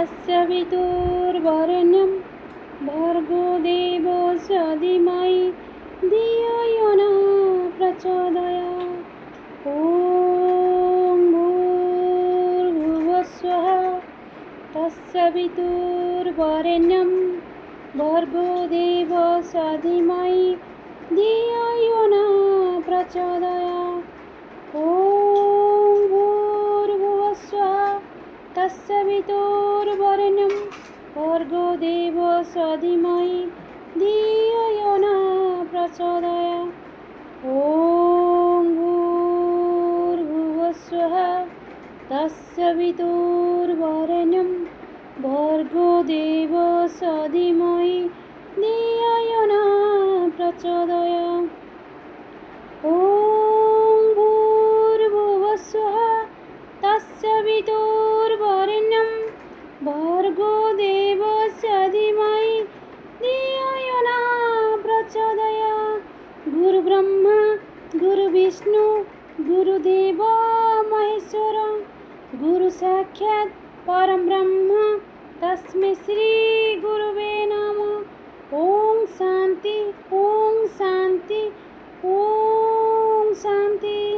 तस्य वितुर्वरेण्यं भर्गो देवस्य धीमहि धियो यो न प्रचोदयात्। ॐ भूर्भुवस्सुवः तस्य वितुर्वरेण्यं भर्गो देवस्य धीमहि धियो यो न प्रचोदयात्। ॐ भूर्भुवस्सुवः तस्य वितुर्वरेण्यं भर्गो देवस्य धीमहि धियो यो न प्रचोदयात्। ॐ भूर्भुवस्सुवः तस्य वितुर्वरेण्यं भर्गो देवस्य धीमहि धियो यो न प्रचोदयात्। ॐ भूर्भुवस्सुवः तस्य वितुर्वरेण्यं भर्गो देवस्य धीमहि धियो यो न प्रचोदयात्। गुरुब्रह्मा गुरुविष्णु गुरुदेव महेश्वर गुरुसाक्षात् परं ब्रह्म तस्मै श्री गुरवे